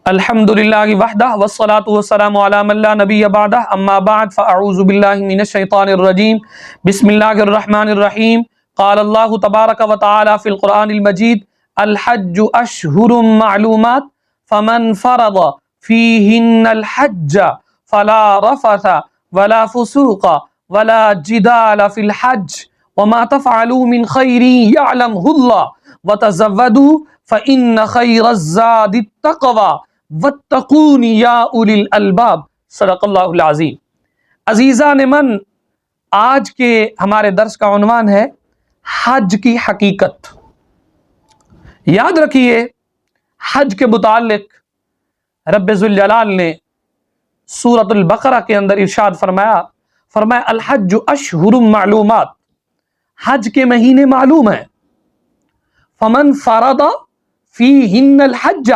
الحمدللہ وحدہ والصلاة والسلام علی من لا نبی بعدہ اما بعد فاعوذ باللہ من الشیطان الرجیم بسم اللہ الرحمن الرحیم قال اللہ تبارک و تعالی فی القرآن المجید الحج اشہر معلومات فمن فرض فیہن الحج فلا رفث ولا فسوق ولا جدال فی الحج وما تفعلوا من خیر یعلمہ اللہ وتزودوا فإن خیر الزاد التقوی واتقون یا اولی الالباب۔ صدق اللہ العظیم۔ عزیزان من، آج کے ہمارے درس کا عنوان ہے حج کی حقیقت۔ یاد رکھیے، حج کے متعلق رب ذوالجلال نے سورۃ البقرہ کے اندر ارشاد فرمایا الحج اشہر معلومات، حج کے مہینے معلوم ہیں۔ فمن فرض فیہن الحج،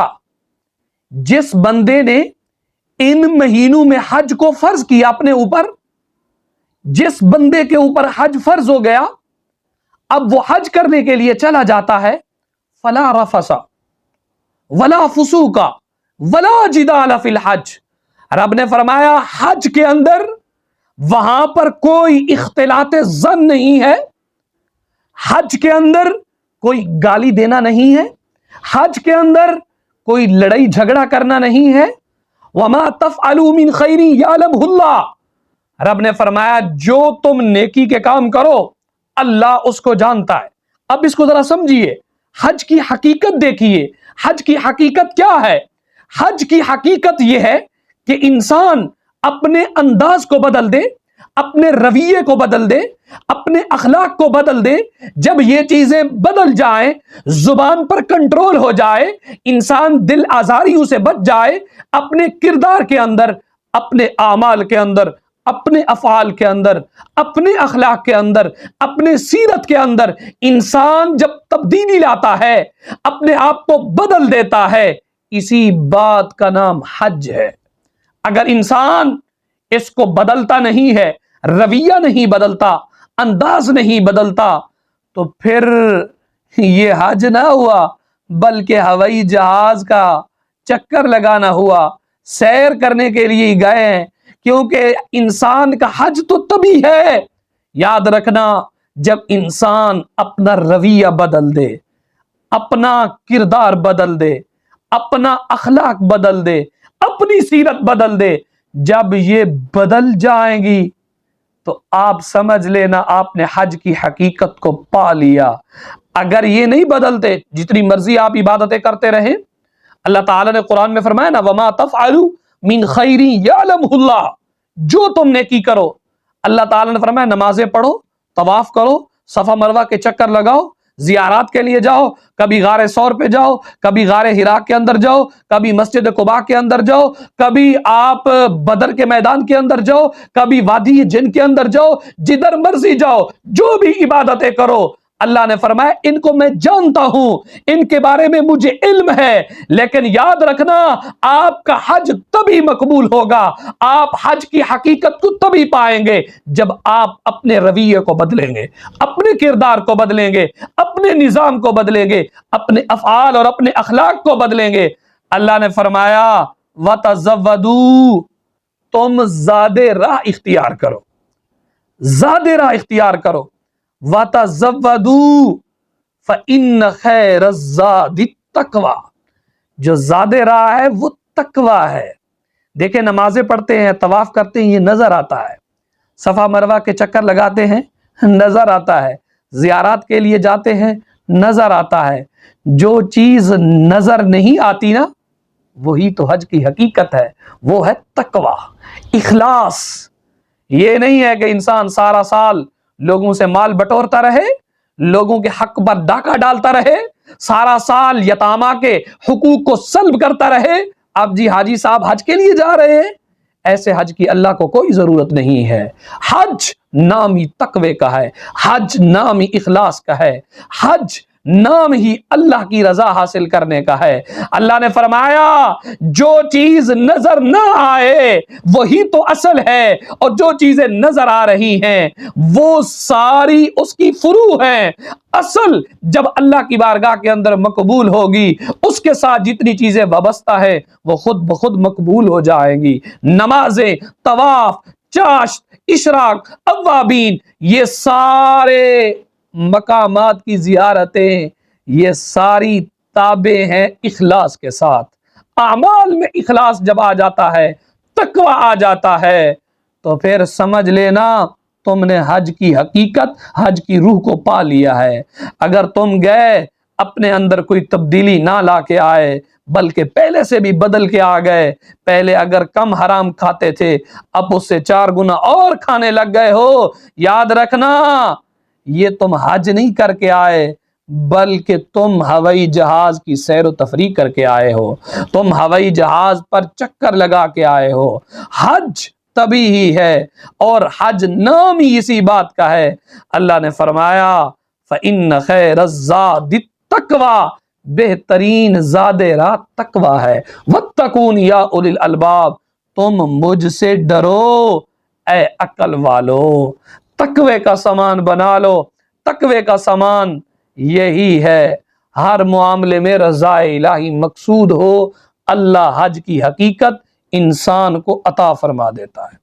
جس بندے نے ان مہینوں میں حج کو فرض کیا اپنے اوپر، جس بندے کے اوپر حج فرض ہو گیا، اب وہ حج کرنے کے لیے چلا جاتا ہے، فلا رفث ولا فسوق ولا جدال فی الحج۔ رب نے فرمایا حج کے اندر وہاں پر کوئی اختلاط ظن نہیں ہے، حج کے اندر کوئی گالی دینا نہیں ہے، حج کے اندر کوئی لڑائی جھگڑا کرنا نہیں ہے۔ وما تفعلوا من خیر یعلمہ اللہ، رب نے فرمایا جو تم نیکی کے کام کرو اللہ اس کو جانتا ہے۔ اب اس کو ذرا سمجھیے، حج کی حقیقت دیکھیے۔ حج کی حقیقت کیا ہے؟ حج کی حقیقت یہ ہے کہ انسان اپنے انداز کو بدل دے، اپنے رویے کو بدل دے، اپنے اخلاق کو بدل دے۔ جب یہ چیزیں بدل جائیں، زبان پر کنٹرول ہو جائے، انسان دل آزاریوں سے بچ جائے، اپنے کردار کے اندر، اپنے اعمال کے اندر، اپنے افعال کے اندر، اپنے اخلاق کے اندر، اپنے سیرت کے اندر انسان جب تبدیلی لاتا ہے، اپنے آپ کو بدل دیتا ہے، اسی بات کا نام حج ہے۔ اگر انسان اس کو بدلتا نہیں ہے، رویہ نہیں بدلتا، انداز نہیں بدلتا، تو پھر یہ حج نہ ہوا بلکہ ہوائی جہاز کا چکر لگانا ہوا، سیر کرنے کے لیے گئے ہیں۔ کیونکہ انسان کا حج تو تبھی ہے، یاد رکھنا، جب انسان اپنا رویہ بدل دے، اپنا کردار بدل دے، اپنا اخلاق بدل دے، اپنی سیرت بدل دے۔ جب یہ بدل جائیں گی تو آپ سمجھ لینا آپ نے حج کی حقیقت کو پا لیا۔ اگر یہ نہیں بدلتے، جتنی مرضی آپ عبادتیں کرتے رہیں، اللہ تعالیٰ نے قرآن میں فرمایا نا وما تفعلوا من خیر یعلمہ اللہ، جو تم نیکی کرو، اللہ تعالیٰ نے فرمایا نمازیں پڑھو، طواف کرو، صفا مروہ کے چکر لگاؤ، زیارات کے لیے جاؤ، کبھی غار ثور پہ جاؤ، کبھی غار حرا کے اندر جاؤ، کبھی مسجد قباء کے اندر جاؤ، کبھی آپ بدر کے میدان کے اندر جاؤ، کبھی وادی جن کے اندر جاؤ، جدھر مرضی جاؤ، جو بھی عبادتیں کرو، اللہ نے فرمایا ان کو میں جانتا ہوں، ان کے بارے میں مجھے علم ہے۔ لیکن یاد رکھنا، آپ کا حج تبھی مقبول ہوگا، آپ حج کی حقیقت کو تبھی پائیں گے جب آپ اپنے رویے کو بدلیں گے، اپنے کردار کو بدلیں گے، اپنے نظام کو بدلیں گے، اپنے افعال اور اپنے اخلاق کو بدلیں گے۔ اللہ نے فرمایا وَتَزَوَّدُوا، تم زیادہ راہ اختیار کرو، زیادہ راہ اختیار کرو۔ وَتَزَوَّدُوا فَإِنَّ خَيْرَ الزَّادِ التَّقْوَى، جو زیادہ راہ ہے وہ تقوی ہے۔ دیکھیں، نمازیں پڑھتے ہیں، طواف کرتے ہیں، یہ نظر آتا ہے، صفا مروہ کے چکر لگاتے ہیں، نظر آتا ہے، زیارات کے لیے جاتے ہیں، نظر آتا ہے۔ جو چیز نظر نہیں آتی نا، وہی تو حج کی حقیقت ہے، وہ ہے تقوی، اخلاص۔ یہ نہیں ہے کہ انسان سارا سال لوگوں سے مال بٹورتا رہے، لوگوں کے حق پر ڈاکہ ڈالتا رہے، سارا سال یتامہ کے حقوق کو سلب کرتا رہے۔ اب جی حاجی صاحب حج کے لیے جا رہے ہیں، ایسے حج کی اللہ کو کوئی ضرورت نہیں ہے۔ حج نام ہی تقوی کا ہے، حج نام ہی اخلاص کا ہے، حج نام ہی اللہ کی رضا حاصل کرنے کا ہے۔ اللہ نے فرمایا جو چیز نظر نہ آئے وہی تو اصل ہے، اور جو چیزیں نظر آ رہی ہیں وہ ساری اس کی فروع ہیں۔ اصل جب اللہ کی بارگاہ کے اندر مقبول ہوگی، اس کے ساتھ جتنی چیزیں وابستہ ہے وہ خود بخود مقبول ہو جائیں گی۔ نمازیں، طواف، چاشت، اشراق، اوابین، یہ سارے مقامات کی زیارتیں یہ ساری تابع ہیں اخلاص کے ساتھ۔ اعمال میں اخلاص جب آ جاتا ہے، تقوی آ جاتا ہے، تو پھر سمجھ لینا تم نے حج کی حقیقت، حج کی روح کو پا لیا ہے۔ اگر تم گئے اپنے اندر کوئی تبدیلی نہ لا کے آئے، بلکہ پہلے سے بھی بدل کے آ گئے، پہلے اگر کم حرام کھاتے تھے اب اس سے 4 گنا اور کھانے لگ گئے ہو، یاد رکھنا یہ تم حج نہیں کر کے آئے، بلکہ تم ہوائی جہاز کی سیر و تفریح کر کے آئے ہو، تم ہوائی جہاز پر چکر لگا کے آئے ہو۔ حج تبھی ہی ہے، اور حج نام ہی اسی بات کا ہے۔ اللہ نے فرمایا فَإِنَّ خَيْرَ الزَّادِ التَّقْوَىٰ، بہترین زاد راہ تقوی ہے۔ وَاتَّقُونِ يَا أُولِي الْأَلْبَابِ، تم مجھ سے ڈرو اے عقل والو۔ تقوی کا سامان بنا لو۔ تقوی کا سامان یہی ہے ہر معاملے میں رضا الہی مقصود ہو، اللہ حج کی حقیقت انسان کو عطا فرما دیتا ہے۔